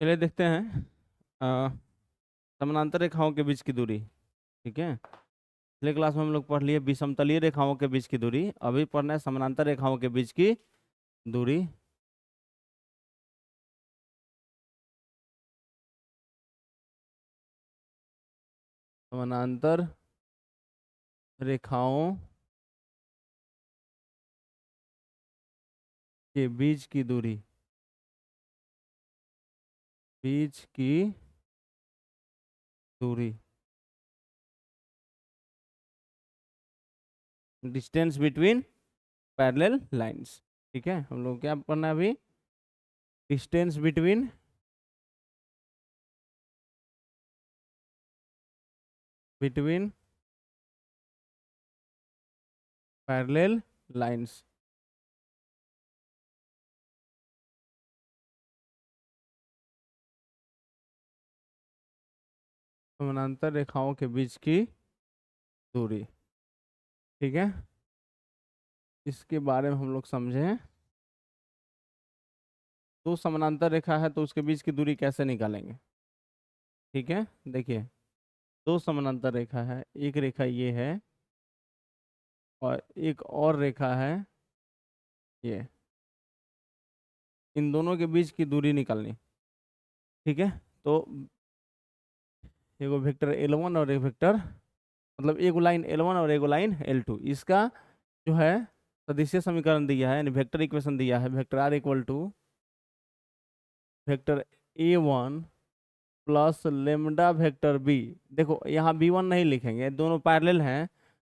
चलिए देखते हैं समानांतर रेखाओं के बीच की दूरी। ठीक है, पिछले क्लास में हम लोग पढ़ लिए विषमतलीय रेखाओं के बीच की दूरी। अभी पढ़ना है समानांतर रेखाओं के बीच की दूरी। समानांतर रेखाओं के बीच की दूरी, बीच की दूरी, डिस्टेंस बिटवीन पैरेलल लाइंस। ठीक है, हम लोग क्या पढ़ना है अभी? Distance between between parallel lines. समानांतर रेखाओं के बीच की दूरी। ठीक है, इसके बारे में हम लोग समझें। दो समानांतर रेखा है तो उसके बीच की दूरी कैसे निकालेंगे? ठीक है, देखिए, दो समानांतर रेखा है, एक रेखा ये है और एक और रेखा है ये। इन दोनों के बीच की दूरी निकालनी। ठीक है, तो एगो वेक्टर L1 और एक वेक्टर, मतलब एक लाइन L1 और एक लाइन L2, इसका जो है सदिशीय समीकरण दिया है, यानी वेक्टर इक्वेशन दिया है। Vector R equal to vector A1 plus lambda vector b. देखो यहाँ B1 नहीं लिखेंगे, दोनों पैरेलल हैं,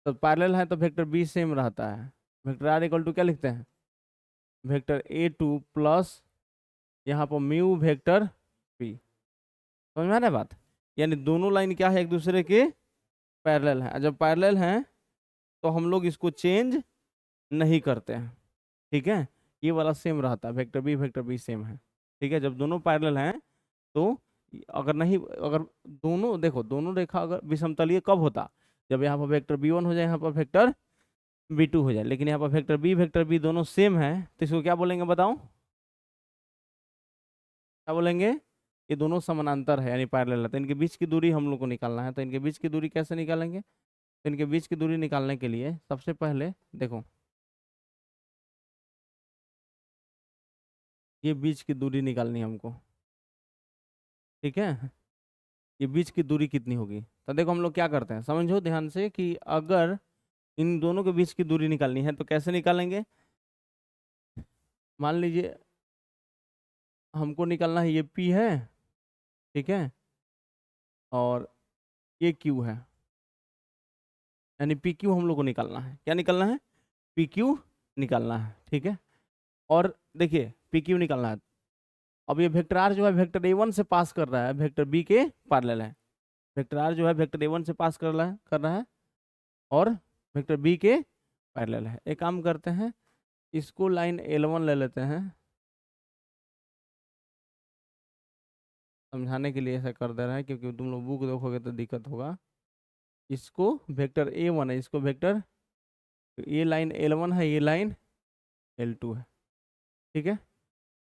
तो पैरेलल है तो वेक्टर बी सेम रहता है। वेक्टर आर इक्वल टू क्या लिखते हैं? वेक्टर A2 प्लस यहाँ पर म्यू वेक्टर बी। समझ में आ रहा है बात? यानी दोनों लाइन क्या है, एक दूसरे के पैरेलल है। जब पैरेलल हैं तो हम लोग इसको चेंज नहीं करते हैं। ठीक है, ये वाला सेम रहता है, वेक्टर बी सेम है। ठीक है, जब दोनों पैरेलल हैं तो अगर नहीं, अगर दोनों, देखो दोनों रेखा अगर विषमतलीय कब होता? जब यहाँ पर वेक्टर B1 हो जाए, यहाँ पर वेक्टर B2 हो जाए। लेकिन यहाँ पर वेक्टर बी दोनों सेम है, तो इसको क्या बोलेंगे बताओ? क्या बोलेंगे? ये दोनों समानांतर है यानी पैरेलल है, तो इनके बीच की दूरी हम लोग को निकालना है। तो इनके बीच की दूरी कैसे निकालेंगे? तो इनके बीच की दूरी निकालने के लिए सबसे पहले देखो, ये बीच की दूरी निकालनी है हमको। ठीक है, ये बीच की दूरी कितनी होगी? तो देखो हम लोग क्या करते हैं, समझो ध्यान से, कि अगर इन दोनों के बीच की दूरी निकालनी है तो कैसे निकालेंगे? मान लीजिए हमको निकालना है, ये P है, ठीक है, और ये Q है, यानी PQ हम लोग को निकालना है। क्या निकालना है? PQ निकालना है। ठीक है, और देखिए PQ निकालना है। अब ये वेक्टर R जो है वेक्टर A1 से पास कर रहा है, वेक्टर B के पैरेलल है। वेक्टर R जो है वेक्टर A1 से पास कर रहा है और वेक्टर B के पैरेलल है। एक काम करते हैं, इसको लाइन L1 ले लेते हैं, समझाने के लिए ऐसा कर दे रहा है, क्योंकि तुम लोग बुक देखोगे तो दिक्कत होगा। इसको वेक्टर A1 है, इसको वेक्टर, ये लाइन L1 है, ये लाइन L2 है। ठीक है,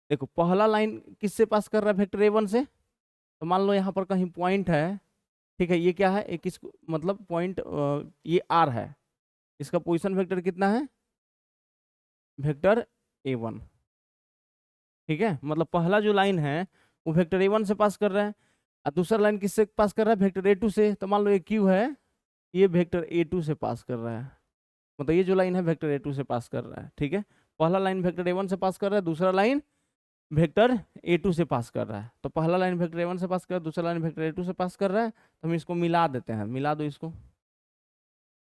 देखो पहला लाइन किससे पास कर रहा है? वेक्टर A1 से। तो मान लो यहाँ पर कहीं पॉइंट है, ठीक है, ये क्या है, एक इसको मतलब पॉइंट, ये R है, इसका पोजीशन वेक्टर कितना है? Vector A1। ठीक है, मतलब पहला जो लाइन है वो वेक्टर A1 से पास कर रहा है, और दूसरा लाइन किससे पास कर रहा है? वेक्टर A2 से। तो मान लो ये Q है, ये वेक्टर A2 से पास कर रहा है, मतलब ये जो लाइन है वेक्टर A2 से पास कर रहा है। ठीक है, पहला लाइन वेक्टर A1 से पास कर रहा है, दूसरा लाइन वेक्टर A2 से पास कर रहा है। तो पहला लाइन वेक्टर A1 से पास कर रहा है, दूसरा लाइन वेक्टर A2 से पास कर रहा है, तो हम इसको मिला देते हैं। मिला दो इसको,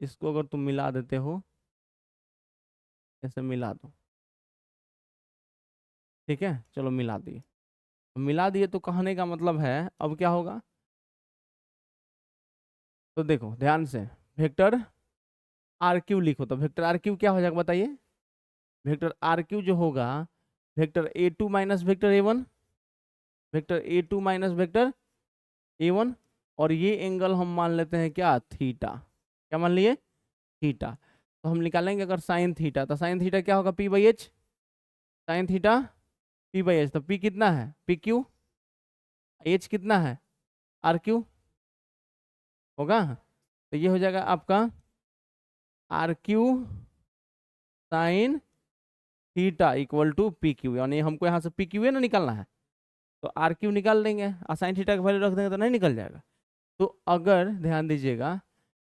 इसको अगर तुम मिला देते हो, ऐसे मिला दो। ठीक है, चलो मिला दिए। मिला दिए तो कहने का मतलब है, अब क्या होगा? तो देखो ध्यान से, वेक्टर आर क्यू लिखो, तो वेक्टर आर क्यू क्या हो जाएगा बताइए? वेक्टर आर क्यू जो होगा, vector A2 minus vector A1, vector A2 minus vector A1, और ये एंगल हम मान लेते हैं क्या? थीटा। क्या मान लिए? थीटा। तो हम निकालेंगे अगर साइन थीटा, तो साइन थीटा क्या होगा? P/H। साइन थीटा P/H, तो P कितना है? PQ। एच कितना है, आर क्यू होगा, तो ये हो जाएगा आपका r q sine theta equal to p q, यानी हमको यहाँ से पी क्यू ना निकालना है, तो आर क्यू निकाल देंगे और साइन थीटा का वैल्यू रख देंगे तो नहीं निकल जाएगा। तो अगर ध्यान दीजिएगा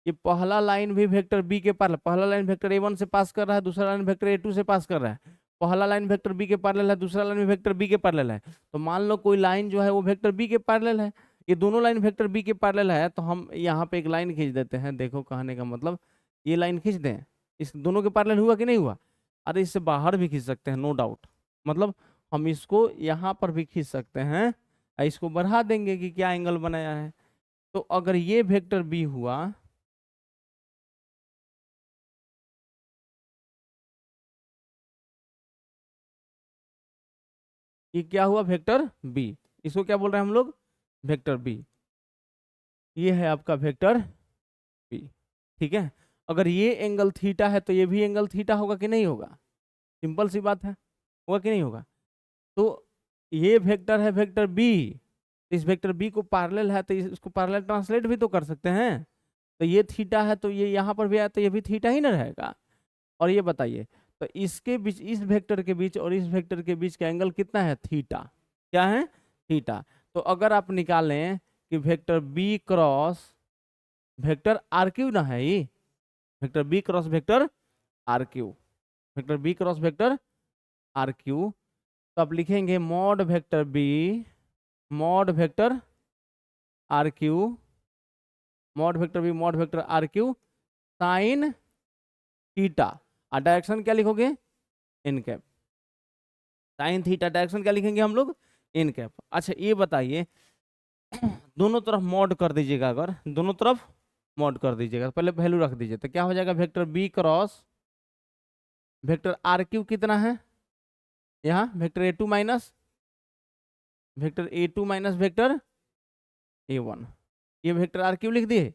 कि पहला लाइन भी वेक्टर बी के पैरेलल, पहला लाइन वेक्टर ए वन से पास कर रहा है, दूसरा लाइन वेक्टर ए टू से पास कर रहा है, पहला लाइन वेक्टर बी के पैरेलल है, दूसरा लाइन भी वेक्टर बी के पैरेलल है, तो मान लो कोई लाइन जो है वो वेक्टर बी के पैरेलल है, ये दोनों लाइन वेक्टर बी के पैरेलल है, तो हम यहाँ पे एक लाइन खींच देते हैं। देखो कहने का मतलब ये लाइन खींच दें, इस दोनों के पैरेलल हुआ कि नहीं हुआ, अरे इससे बाहर भी खींच सकते हैं नो डाउट, मतलब हम इसको यहाँ पर भी खींच सकते हैं, इसको बढ़ा देंगे कि क्या एंगल बनाया है। तो अगर ये वेक्टर बी हुआ, ये क्या हुआ वेक्टर बी, इसको क्या बोल रहे हैं हम लोग, वेक्टर बी, ये है आपका वेक्टर बी। ठीक है, अगर ये एंगल थीटा है तो ये भी एंगल थीटा होगा कि नहीं होगा, सिंपल सी बात है, होगा कि नहीं होगा। तो ये वेक्टर है वेक्टर बी, इस वेक्टर बी को पैरेलल है तो इसको पैरेलल ट्रांसलेट भी तो कर सकते हैं, तो ये थीटा है तो ये यहाँ पर भी आया तो ये भी थीटा ही ना रहेगा। और ये बताइए, तो इसके बीच, इस वेक्टर के बीच और इस वेक्टर के बीच का एंगल कितना है, थीटा, क्या है, थीटा। तो अगर आप निकालें कि vector B cross vector are q ना है, ये vector B cross vector are q, vector B cross vector are q, तो आप लिखेंगे mod vector B mod vector are q, mod vector B mod vector are q sine theta, और direction क्या लिखोगे, n cap, sine theta direction क्या लिखेंगे हम लोग, इन कैप। अच्छा ये बताइए दोनों तरफ मॉड कर दीजिएगा, अगर दोनों तरफ मॉड कर दीजिएगा, पहले वैल्यू रख दीजिए, तो क्या हो जाएगा, vector B cross vector are Q कितना है, यहाँ वेक्टर ए टू माइनस वेक्टर ए वन, ये वेक्टर आर क्यू लिख दिए,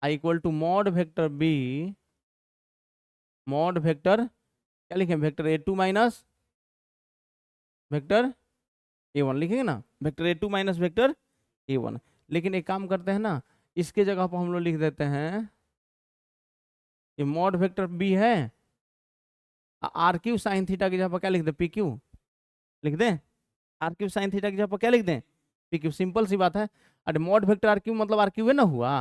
I equal to mod vector B mod vector क्या लिखें, वेक्टर ए टू माइनस वेक्टर ए वन लिखेंगे ना, वेक्टर ए टू माइनस वेक्टर ए वन। लेकिन एक काम करते हैं ना, इसके जगह पर हम लोग लिख देते हैं, ये मॉड वेक्टर बी है, आर क्यू साइन थीटा की जगह पर क्या लिख दें, पी क्यू लिख दें, आर क्यू साइन थीटा की जगह पर क्या लिख दें, पी क्यू, सिंपल सी बात है। अरे मॉड वेक्टर आर क्यू मतलब आर क्यू है ना, हुआ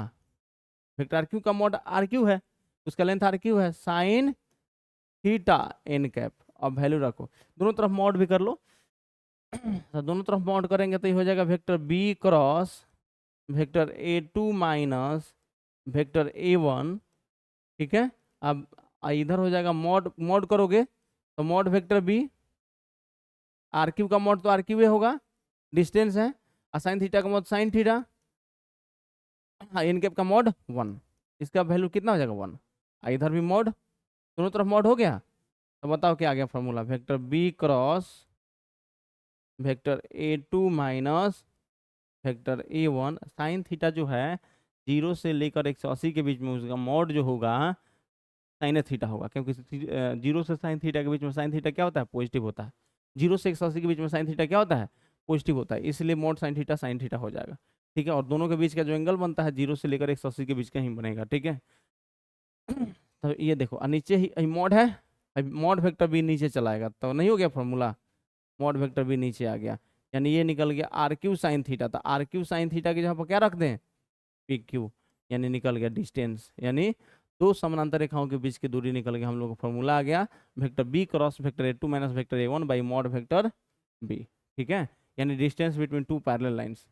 वेक्टर आर क्यू का मॉड आर क्यू है, उसका लेंथ आर क्यू है, साइन थीटा एन कैप। अब वैल्यू रखो, दोनों तरफ मॉड भी कर लो, तो दोनों तरफ मॉड करेंगे तो ये हो जाएगा वेक्टर बी क्रॉस वेक्टर ए टू माइनस वेक्टर ए वन। ठीक है, अब इधर हो जाएगा मॉड, मॉड करोगे तो mod vector b, r q का मॉड तो आर क्यू होगा, डिस्टेंस है, और साइन थीटा का मॉड साइन थीटा, हाँ एन कैप का मॉड वन, इसका वैल्यू कितना हो जाएगा वन, इधर भी मॉड, दोनों तरफ मॉड हो गया। तो बताओ क्या आ गया formula, vector B cross vector ए टू माइनस वेक्टर ए वन, साइन थीटा जो है 0 से लेकर 180 के बीच में उसका मॉड जो होगा साइन थीटा होगा, क्योंकि 0 से साइन थीटा के बीच में साइन थीटा क्या होता है, पॉजिटिव होता है, 0 से 180 के बीच में साइन थीटा क्या होता है, पॉजिटिव होता है, इसलिए मॉड साइन थीटा हो जाएगा। ठीक है, और दोनों के बीच का जो एंगल बनता है 0 से लेकर 180 के बीच का ही बनेगा। ठीक है, तो ये देखो नीचे ही मॉड है, मॉड वेक्टर भी नीचे चलाएगा तो नहीं हो गया फॉर्मूला, मॉड वेक्टर भी नीचे आ गया, यानी ये निकल गया आर क्यू साइन थीटा, तो आर क्यू साइन थीटा की जगह पर क्या रख दें, पी क्यू, यानी निकल गया डिस्टेंस, यानी दो समानांतर रेखाओं के बीच की दूरी निकल गया, हम लोग को फॉर्मूला आ गया vector B cross vector A two minus vector A one by mod vector b. ठीक है, यानी distance between two parallel lines,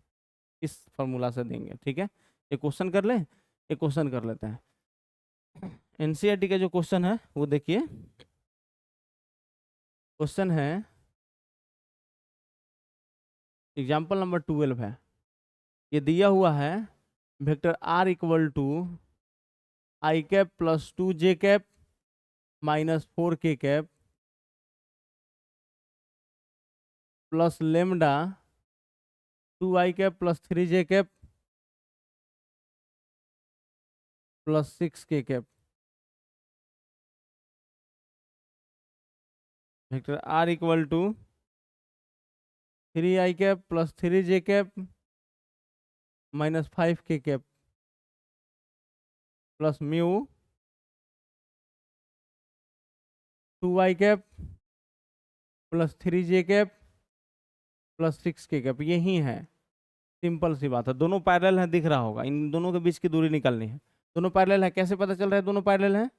इस फॉर्मूला से देंगे। ठीक है, एक क्वेश्चन कर लें, एक क्वेश्चन कर लेते हैं, एनसीईआरटी का जो क्वेश्चन है वो देखिए, क्वेश्चन है एग्जाम्पल नंबर 12 है, ये दिया हुआ है vector r equal to i cap plus 2 j cap minus 4 k cap plus lambda 2 i cap plus 3 j cap plus 6 k cap, vector r equal to 3i cap plus 3j cap minus 5k cap plus mu 2i cap plus 3j cap plus 6k cap. यही है, simple सी बात है। दोनों parallel है, दिख रहा होगा। इन दोनों के बीच की दूरी निकालनी है। दोनों पैरेलल है, कैसे पता चल रहा है दोनों पैरेलल है?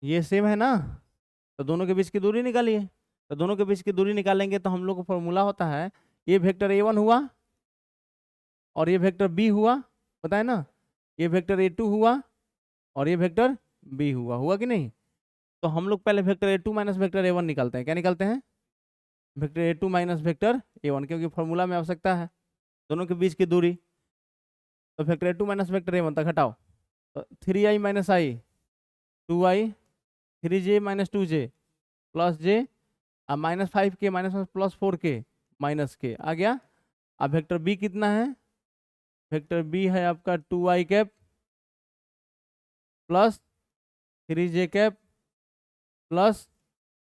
ये सेम है ना, तो दोनों के बीच की दूरी निकालिए। तो दोनों के बीच की दूरी निकालेंगे तो हम लोग को फॉर्मूला होता है, ये वेक्टर A1 हुआ और ये वेक्टर B हुआ, बताए ना। ये वेक्टर A2 हुआ और ये वेक्टर B हुआ, हुआ कि नहीं? तो हम लोग पहले vector A2 minus vector A1 निकालते हैं। क्या निकालते हैं? Vector A2 minus vector A1, क्योंकि फॉर्मूला में आवश्यकता है दोनों के बीच की दूरी। तो vector A2 minus vector A1 तक हटाओ, तो 3i माइनस आई 2i, 3j minus 2j plus j, अब minus 5k minus plus 4k minus k आ गया। अब वेक्टर B कितना है? वेक्टर B है आपका 2i cap plus 3j cap plus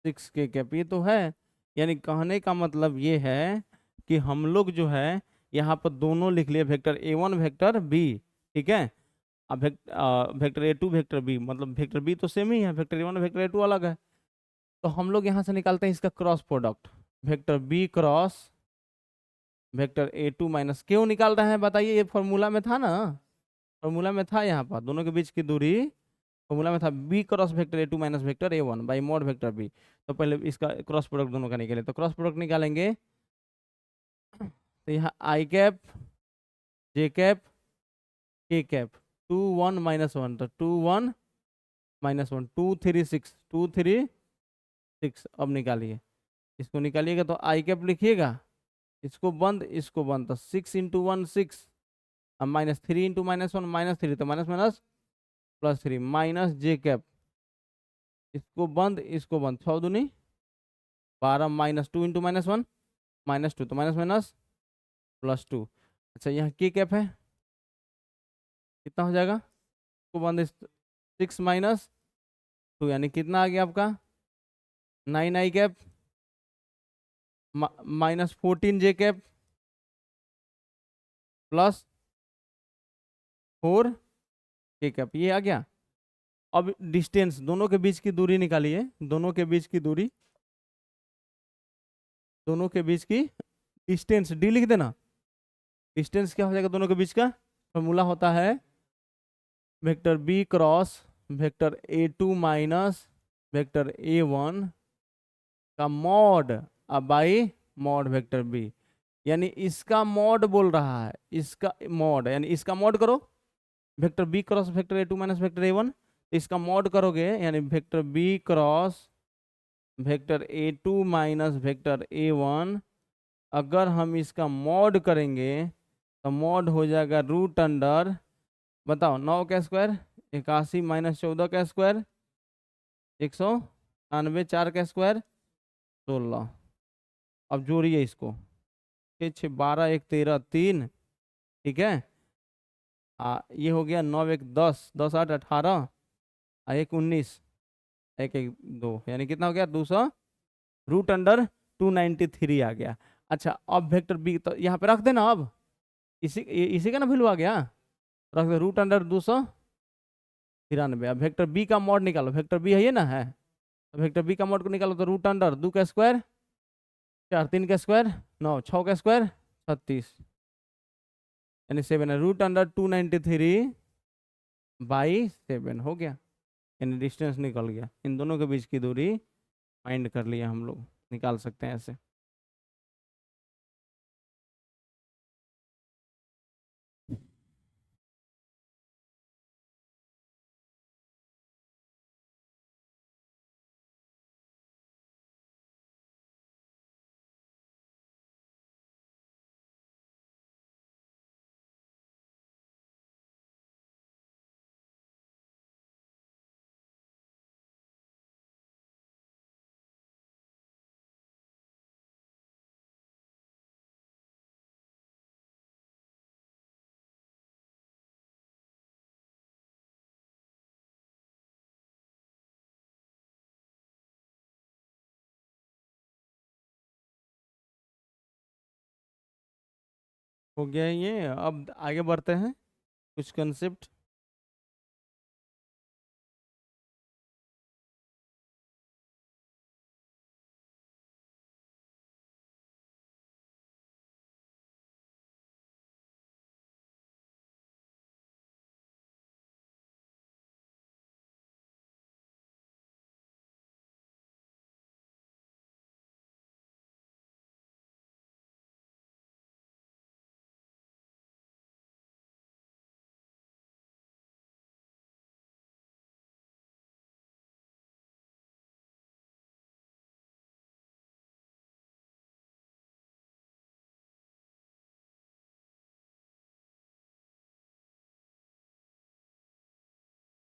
6k cap. ये तो है, यानी कहने का मतलब ये है कि हम लोग जो है यहाँ पर दोनों लिख लिए, वेक्टर A1 वेक्टर B, ठीक है। अब वेक्टर A2 वेक्टर B, मतलब वेक्टर B तो सेम ही है, वेक्टर A1 वेक्टर A2 अलग है। तो हम लोग यहाँ से निकालते हैं इसका cross product, vector B cross vector A2 minus. क्यों निकाल रहे हैं बताइए? ये फॉर्मूला में था ना, फॉर्मूला में था, यहाँ पर दोनों के बीच की दूरी फॉर्मूला में था, B cross vector A2 minus vector A1 by mod vector B। तो पहले इसका क्रॉस प्रोडक्ट दोनों का निकालें, तो क्रॉस प्रोडक्ट निकालेंगे तो यहाँ i cap j cap k cap 2 1 minus 1, तो 2 1 माइनस 1 2 3 6 2 3 6। अब निकालिए, इसको निकालिएगा तो i कैप लिखिएगा, इसको बंद तो 6 इंटू 1 6, अब माइनस 3 इंटू माइनस 1 माइनस 3, तो minus minus plus 3 minus j cap, इसको बंद 6 दूनी 12 माइनस 2 इंटू माइनस 1 माइनस 2, तो माइनस माइनस प्लस 2। अच्छा यहाँ k कैप है, कितना हो जाएगा? इसको बंद 6 माइनस 2, यानी कितना आ गया आपका? 9i cap minus 14j cap plus 4k cap, ये आ गया। अब डिस्टेंस, दोनों के बीच की दूरी निकालिए, दोनों के बीच की दूरी, दोनों के बीच की डिस्टेंस डी लिख देना। डिस्टेंस क्या हो जाएगा दोनों के बीच का? फॉर्मूला होता है vector B cross vector A2 minus vector A1 का मॉड अब बाई मॉड वेक्टर B, यानी इसका मॉड बोल रहा है, इसका मॉड, यानी इसका मॉड करो, vector B cross vector A2 minus vector A1, इसका मॉड करोगे यानी vector B cross vector A2 minus vector A1। अगर हम इसका मॉड करेंगे तो मॉड हो जाएगा रूट अंडर, बताओ 9 का स्क्वायर 81 माइनस 14 का स्क्वायर 199 4 का स्क्वायर 16। अब जोड़िए इसको, 6 6 12 1 13 3, ठीक है। ये हो गया 9 1 10 10 8 18 1 19 1 1 2, यानी कितना हो गया? 200 रूट अंडर 293 आ गया। अच्छा अब वेक्टर B तो यहाँ पे रख देना, अब इसी का ना वैल्यू आ गया, रख दे रूट अंडर 293। अब वेक्टर B का मॉड निकालो, वेक्टर B है ये ना है, तो वेक्टर B का मॉड को निकालो तो रूट अंडर 2 का स्क्वायर 4 3 का स्क्वायर 9 6 का स्क्वायर 36, यानी 7 है, रूट अंडर 293/7 हो गया, यानी डिस्टेंस निकल गया। इन दोनों के बीच की दूरी फाइंड कर लिया हम लोग, निकाल सकते हैं ऐसे। हो गया ये। अब आगे बढ़ते हैं कुछ कंसेप्ट।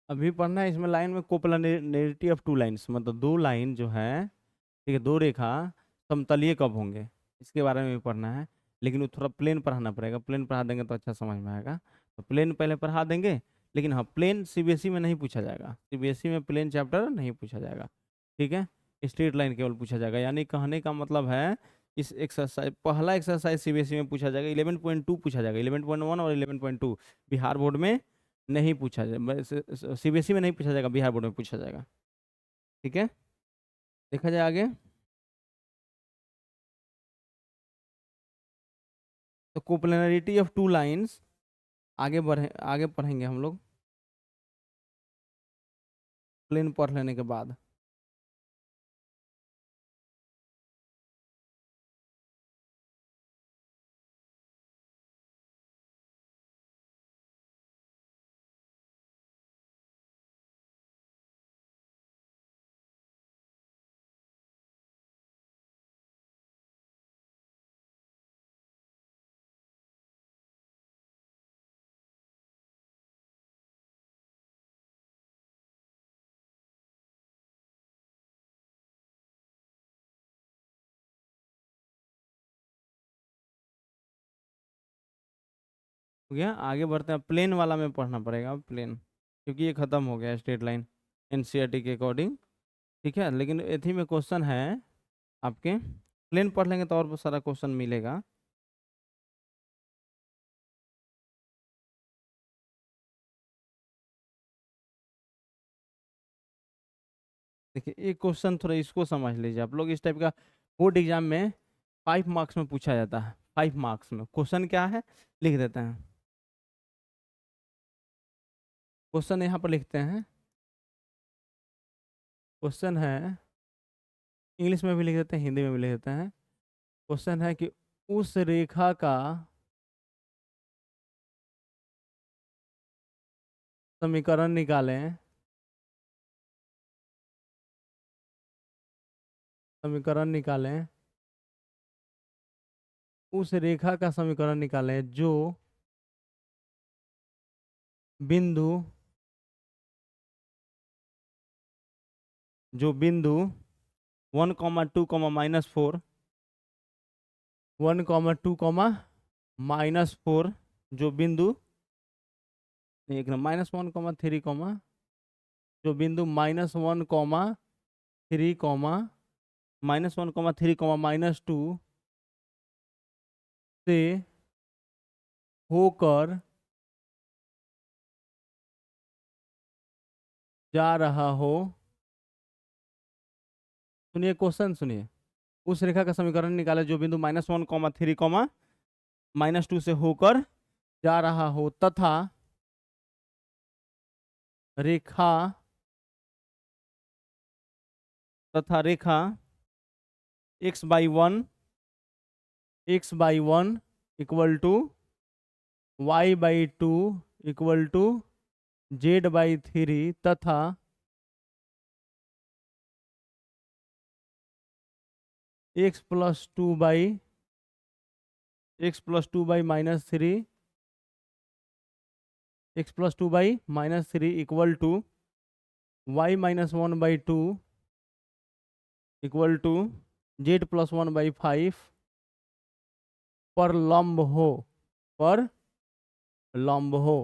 अभी पढ़ना है इसमें लाइन में कोप्लानरिटी ऑफ टू लाइन्स, मतलब दो लाइन जो है, ठीक है, दो रेखा समतलीय कब होंगे, इसके बारे में भी पढ़ना है। लेकिन वो थोड़ा प्लेन पढ़ाना पड़ेगा, प्लेन पढ़ा देंगे तो अच्छा समझ में आएगा। तो प्लेन पहले पढ़ा देंगे। लेकिन हाँ, प्लेन सीबीएसई में नहीं पूछा जाएगा, सीबीएसई में प्लेन चैप्टर नहीं पूछा जाएगा, ठीक है। स्ट्रेट लाइन केवल पूछा जाएगा। यानी कहने का मतलब है, इस एक्सरसाइज, पहला एक्सरसाइज सीबीएसई में पूछा जाएगा, 11.2 पूछा जाएगा, 11.1 और 11.2 बिहार बोर्ड में नहीं पूछा जाएगा, सीबीएसई में नहीं पूछा जाएगा, बिहार बोर्ड में पूछा जाएगा, ठीक है। देखा जाए आगे। तो कोप्लेनरिटी ऑफ टू लाइंस आगे पढ़ेंगे हम लोग प्लेन पढ़ लेने के बाद। हो गया, आगे बढ़ते हैं। प्लेन वाला में पढ़ना पड़ेगा प्लेन, क्योंकि ये खत्म हो गया स्ट्रेट लाइन एनसीईआरटी के अकॉर्डिंग, ठीक है। लेकिन एथी में क्वेश्चन है आपके, प्लेन पढ़ लेंगे तो और बहुत सारा क्वेश्चन मिलेगा। देखिए एक क्वेश्चन थोड़ा इसको समझ लीजिए आप लोग, इस टाइप का बोर्ड एग्जाम में 5 मार्क्स में पूछा जाता है। 5 मार्क्स में क्वेश्चन क्या है लिख देते हैं, क्वेश्चन यहाँ पर लिखते हैं। क्वेश्चन है, इंग्लिश में भी लिख देते हैं, हिंदी में भी लिख देते हैं। क्वेश्चन है कि उस रेखा का समीकरण निकालें, समीकरण निकालें, उस रेखा का समीकरण निकालें बिंदु जो बिंदु 1,2,-4, 1,2,-4, जो बिंदु एक -1,3, जो बिंदु -1,3, -1,3, -2 से होकर जा रहा हो। सुनिए क्वेश्चन सुनिए। उस रेखा का समीकरण निकाले जो बिंदु -1,3, -2 से होकर जा रहा हो, रेखा तथा रेखा x/1 = y/2 = z/3 तथा x + 2/-3 x + 2/-3 = y-1/2 = z + 1/5 पर लंब हो, पर लंब हो।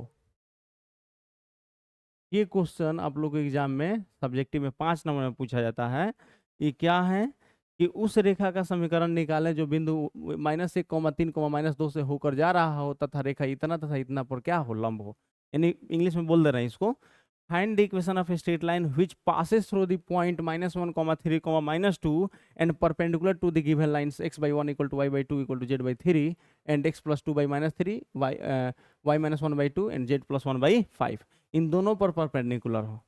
ये क्वेश्चन आप लोग को एग्जाम में सब्जेक्टिव में 5 नंबर में पूछा जाता है। ये क्या है कि उस रेखा का समीकरण निकालें जो बिंदु -1,3,-2 से होकर जा रहा हो तथा रेखा इतना तथा इतना पर क्या हो, लंब हो। यानी इंग्लिश में बोल दे रहे हैं इसको, find the equation of a straight line which passes through the point -1, 3, -2 and perpendicular to the given lines x/1 = y/2 = z/3 and x+2 by -3 y-1/2 and z+1/5 इन दोनों पर परपेंडिकुलर हो।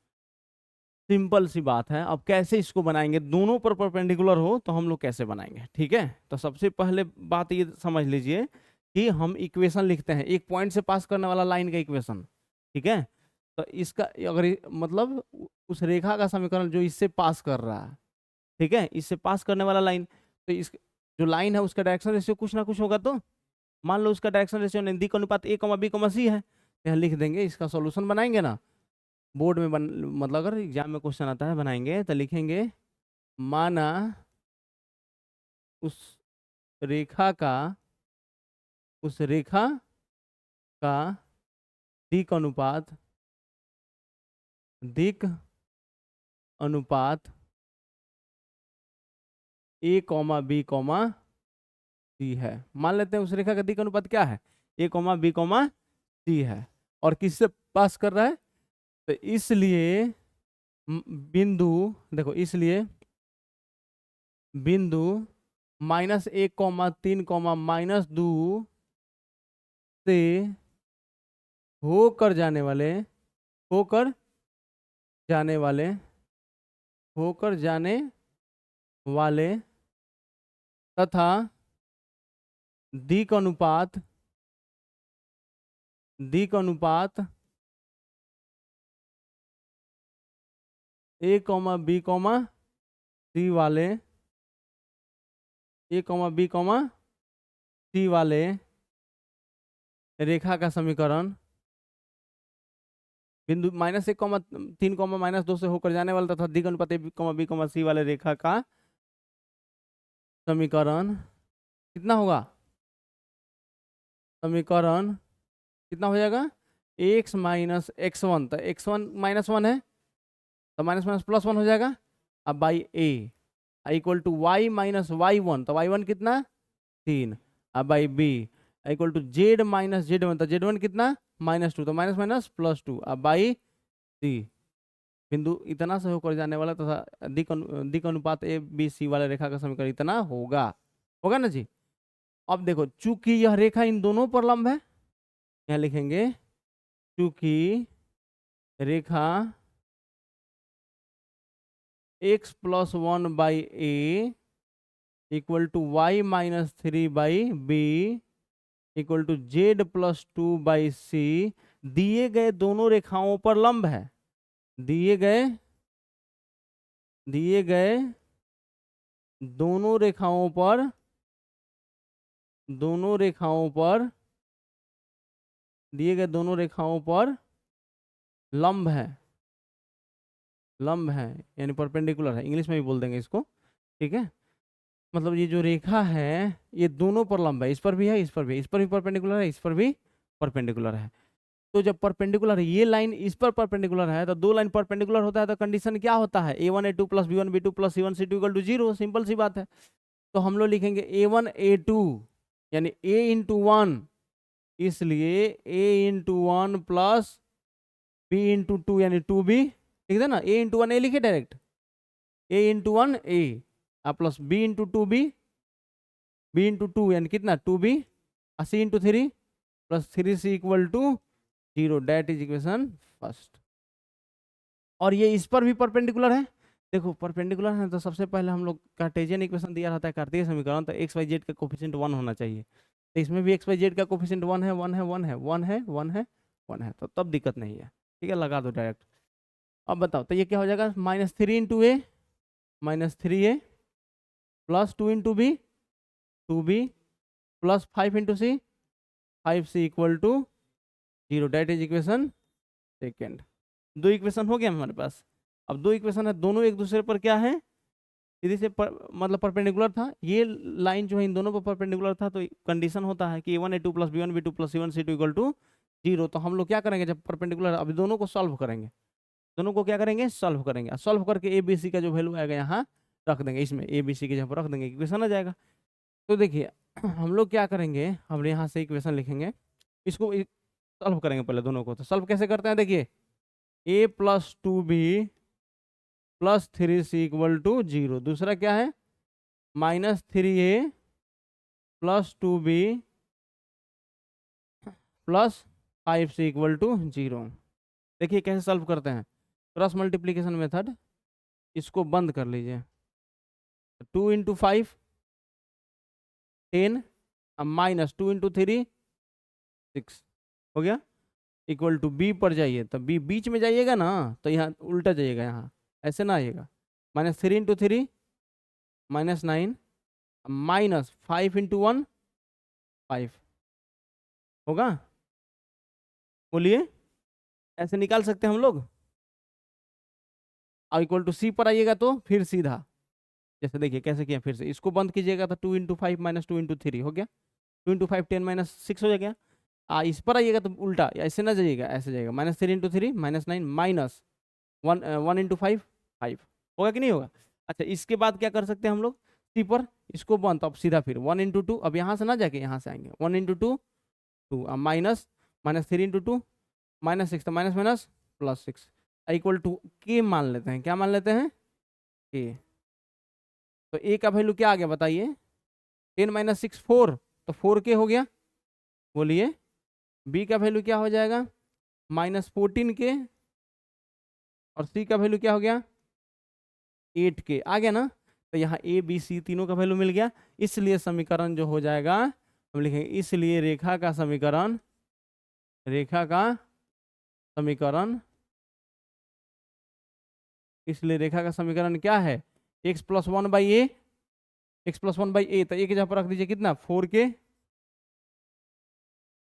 सिंपल सी बात है। अब कैसे इसको बनाएंगे, दोनों पर परपेंडिकुलर हो तो हम लोग कैसे बनाएंगे, ठीक है। तो सबसे पहले बात ये समझ लीजिए कि हम इक्वेशन लिखते हैं, एक पॉइंट से पास करने वाला लाइन का इक्वेशन, ठीक है। तो इसका अगर मतलब उस रेखा का समीकरण जो इससे पास कर रहा है, ठीक है, इससे पास करने वाला लाइन, तो इस जो लाइन है उसका डायरेक्शन रेशियो कुछ ना कुछ होगा। तो मान लो उसका डायरेक्शन रेशियो नजदीक अनुपात a, b, c है, यहाँ लिख देंगे। इसका सॉल्यूशन बनाएंगे ना बोर्ड में मतलब अगर एग्जाम में क्वेश्चन आता है बनाएंगे तो लिखेंगे माना उस रेखा का दिक अनुपात a, b, c है। मान लेते हैं उस रेखा का दिक अनुपात क्या है, a, b, c है, और किससे पास कर रहा है, तो इसलिए बिंदु देखो, इसलिए बिंदु -1, 3, -2 से होकर जाने वाले तथा दिक अनुपात a, b, c वाले रेखा का समीकरण बिंदु -1, 3, -2 से होकर जाने वाला तथा दिक अनुपात a, b, c वाले रेखा का समीकरण कितना होगा, समीकरण कितना हो जाएगा, x - x1, तो x1 -1 है तो माइनस +1 हो जाएगा। अब by a equal to y - y1, तो y1 कितना 3। अब by b equal to z - z1, तो z1 कितना -2, तो +2। अब बाई c बिंदु इतना से होकर जाने वाला तथा दिक अनुपात a, b, c वाले रेखा का समीकरण इतना होगा ना जी। अब देखो चूंकि यह रेखा इन दोनों पर लंब है, यहाँ लिखेंगे चूंकि रेखा x+1/a equal to y - 3/b equal to z+2/c दिए गए दोनों रेखाओं पर लंब है, दिए गए दोनों रेखाओं पर लंब है यानी परपेंडिकुलर है, इंग्लिश में भी बोल देंगे इसको, ठीक है। मतलब ये जो रेखा है ये दोनों पर लंब है, इस पर भी है, इस पर भी परपेंडिकुलर है, इस पर भी परपेंडिकुलर है। तो जब परपेंडिकुलर है, ये लाइन इस पर परपेंडिकुलर है, तो दो लाइन परपेंडिकुलर होता है तो कंडीशन क्या होता है, a1 a2 + b1 b2 + c1 c2 = 0। Simple सी बात है। तो हम लोग लिखेंगे a1 a2 यानी a × 1, इसलिए a × 1 + b × 2 यानी 2b, ठीक है ना। a × 1 a लिखे direct, a × 1 a plus b × 2b, b × 2 यानी कितना 2b, c × 3 + 3c = 0। That is equation first. और ये इस पर भी परपेंडिकुलर है, देखो परपेंडिकुलर है तो सबसे पहले हम लोग कार्टेशियन इक्वेशन दिया रहता है, कार्तीय समीकरण, तो x y z का कोफिशिएंट 1 होना चाहिए। तो इसमें भी x y z का कोफिशिएंट 1 है, 1 है, 1 है, 1 है, 1 है, 1 है, तो तब दिक्कत नहीं है, ठीक है, लगा दो डायरेक्ट। अब बताओ तो ये क्या हो जाएगा, -3 × a -3a + 2 × b 2b + 5 × c 5c = 0। That is equation second. दो इक्वेशन हो गया हमारे पास। अब दो इक्वेशन है, दोनों एक दूसरे पर क्या है, सीधे से मतलब परपेंडिकुलर था। ये लाइन जो है इन दोनों पर परपेंडिकुलर था, तो कंडीशन होता है कि a1 a2 + b1 b2 + c1 c2 = 0। तो हम लोग क्या करेंगे, जब परपेंडिकुलर अभी दोनों को सॉल्व करेंगे, दोनों को क्या करेंगे, सॉल्व करेंगे। सॉल्व करके a b c का जो वैल्यू आएगा यहाँ रख देंगे, इसमें ए बी सी की जगह पर रख देंगे, इक्वेशन आ जाएगा। तो देखिए हम लोग क्या करेंगे, हम यहाँ से इक्वेशन लिखेंगे, इसको सॉल्व करेंगे पहले दोनों को। तो सॉल्व कैसे करते हैं, देखिए a + 2b + 3c = 0। दूसरा क्या है, -3a + 2b + 5c = 0। देखिए कैसे सॉल्व करते हैं, क्रॉस मल्टीप्लीकेशन मेथड, इसको बंद कर लीजिए। 2 × 5 10 -2 × 3 6 हो गया, इक्वल टू बी पर जाइए। तो बी बीच में जाइएगा ना, तो यहाँ उल्टा जाइएगा, यहाँ ऐसे ना आइएगा। -3 × 3 -9 -5 × 1 5 होगा, बोलिए ऐसे निकाल सकते हैं हम लोग। और इक्वल टू सी पर आइएगा तो फिर सीधा, जैसे देखिए कैसे किया, फिर से इसको बंद कीजिएगा तो 2 × 5 -2 × 3 हो गया, 2 × 5 10 -6 हो जाएगा। इस पर आइएगा तो उल्टा, ऐसे ना जाइएगा, ऐसे जाएगा, -3 × 3 -9 -1 × 5 5 होगा कि नहीं होगा। अच्छा इसके बाद क्या कर सकते हैं हम लोग, सी पर इसको बंद, अब सीधा फिर 1 × 2, अब यहाँ से ना जाके यहाँ से आएंगे, 1 × 2 2 -3 × 2 -6, तो माइनस +6 इक्वल टू के मान लेते हैं, क्या मान लेते हैं, के। तो ए का वैल्यू क्या आ गया बताइए, 10 - 6 4, तो 4 के हो गया, बोलिए। बी का वैल्यू क्या हो जाएगा, -14 के, और सी का वैल्यू क्या हो गया, 8 के, आ गया ना। तो यहाँ ए बी सी तीनों का वैल्यू मिल गया, इसलिए समीकरण जो हो जाएगा हम लिखेंगे, इसलिए रेखा का समीकरण इसलिए रेखा का समीकरण क्या है, x + 1/a, x + 1/a, तो a की जगह पर रख दीजिए कितना, 4k,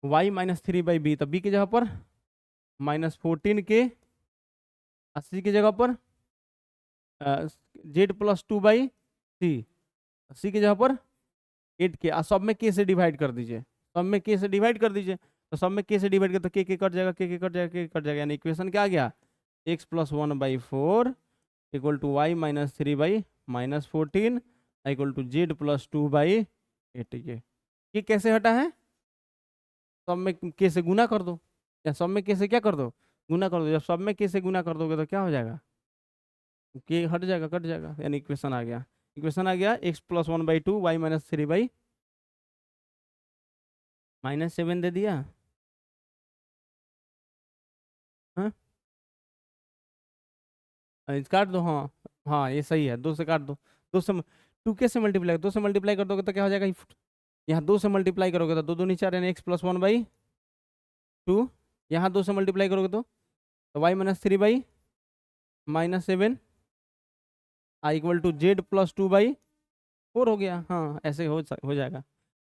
y - 3/b, तो b की जगह पर -14k, 80 की जगह पर z + 2/c, c की जगह पर 8k, सब में k से डिवाइड कर दीजिए, सब में k से डिवाइड कर दीजिए। तो सब में k से डिवाइड कर तो k कट जाएगा, k कट जाएगा, k कट जाएगा, यानी इक्वेशन क्या आ गया, x + 1/4 equal to y - 3/-14 equal to z + 2/8। ये कैसे हटा है, सब में k से गुना कर दो, या सब में k से क्या कर दो, गुना कर दो। जब सब में k से गुना कर दोगे तो क्या हो जाएगा, k हट जाएगा, कट जाएगा, यानी इक्वेशन आ गया। इक्वेशन आ गया x + 1/2 y - 3/- -7 दे दिया, हाँ काट दो, हाँ हाँ ये सही है, 2 से काट दो, 2 से 2k से मल्टीप्लाई, 2 से मल्टीप्लाई कर दोगे तो क्या हो जाएगा, यहाँ 2 से मल्टीप्लाई करोगे तो 2 2 = 4, यानी x + 1/2, यहाँ 2 से मल्टीप्लाई करोगे तो y - 3/-7 इक्वल टू z + 2/4 हो गया। हाँ ऐसे हो जाएगा।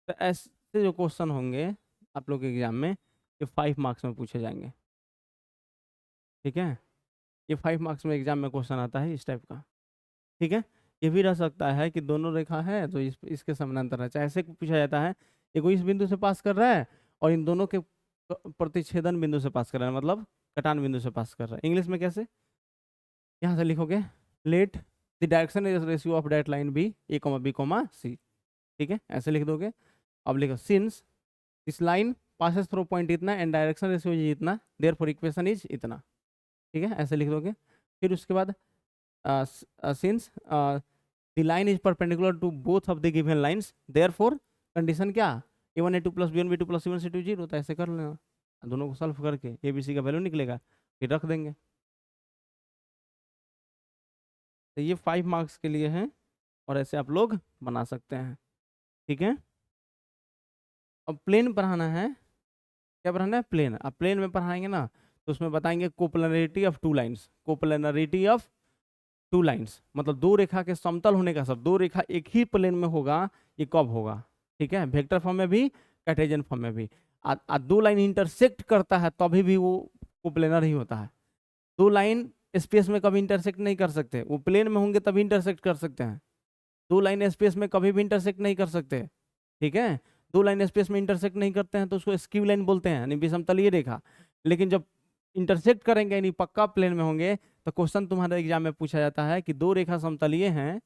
तो ऐसे जो क्वेश्चन होंगे आप लोग के एग्जाम में, ये 5 मार्क्स में पूछे जाएंगे, ठीक है। ये 5 मार्क्स में एग्जाम में क्वेश्चन आता है इस टाइप का, ठीक है। ये भी रह सकता है कि दोनों रेखा है तो इसके समानांतर है, चाहे ऐसे पूछा जाता है, एगो इस बिंदु से पास कर रहा है और इन दोनों के प्रतिच्छेदन बिंदु से पास कर रहा है, मतलब कटान बिंदु से पास कर रहा है। इंग्लिश में कैसे, यहाँ से लिखोगे, let the direction is ratio of that line be a, b, c, ठीक है, ऐसे लिख दोगे। अब लिखो, since this line passes through point इतना एंड डायरेक्शन रेशियो इज इतना, देयरफॉर इक्वेशन इज इतना, ठीक है, ऐसे लिख दोगे। फिर उसके बाद since the line is perpendicular to both of the given lines, therefore condition क्या, a1 a2 + b1 b2 + c1 c2 0, तो ऐसे कर लेना, दोनों को सॉल्व करके ए बी सी का वैल्यू निकलेगा, फिर रख देंगे। तो ये 5 मार्क्स के लिए हैं और ऐसे आप लोग बना सकते हैं, ठीक है। अब प्लेन पढ़ाना है, क्या पढ़ाना है, प्लेन। अब प्लेन में पढ़ाएंगे ना तो उसमें बताएंगे coplanarity of two lines, coplanarity of two lines, मतलब दो रेखा के समतल होने का सब, दो रेखा एक ही प्लेन में होगा, ये कब होगा, ठीक है, वेक्टर फॉर्म में भी, कार्टेशियन फॉर्म में भी। दो लाइन इंटरसेक्ट करता है तभी भी वो कोप्लेनर ही होता है। दो लाइन स्पेस में कभी इंटरसेक्ट नहीं कर सकते, वो प्लेन में होंगे तभी इंटरसेक्ट कर सकते हैं, दो लाइन स्पेस में कभी भी इंटरसेक्ट नहीं कर सकते, ठीक है। दो लाइन स्पेस में इंटरसेक्ट नहीं करते हैं तो उसको स्क्यू लाइन बोलते हैं, यानी विषमतलीय रेखा। लेकिन जब इंटरसेक्ट करेंगे यानी पक्का प्लेन में होंगे तो क्वेश्चन तुम्हारे एग्जाम में पूछा जाता है कि दो रेखा समतलीय हैं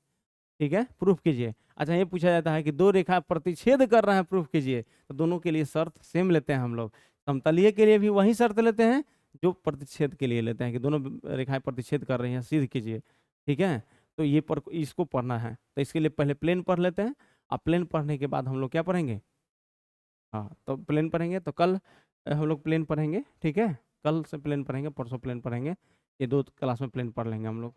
ठीक है, प्रूफ कीजिए। अच्छा, ये पूछा जाता है कि दो रेखा प्रतिच्छेद कर रहे हैं, प्रूफ कीजिए। तो दोनों के लिए शर्त सेम लेते हैं हम लोग। समतलीय के लिए भी वही शर्त लेते हैं जो प्रतिच्छेद के लिए लेते हैं, कि दोनों रेखाएं प्रतिच्छेद कर रही हैं, सिद्ध कीजिए। ठीक है, तो ये इसको पढ़ना है, तो इसके लिए पहले प्लेन पढ़ लेते हैं। अब प्लेन पढ़ने के बाद हम लोग क्या पढ़ेंगे? हाँ, तो प्लेन पढ़ेंगे, तो कल हम लोग प्लेन पढ़ेंगे। ठीक है, कल से प्लेन पढ़ेंगे, परसों प्लेन पढ़ेंगे, ये 2 क्लास में प्लेन पढ़ लेंगे हम लोग।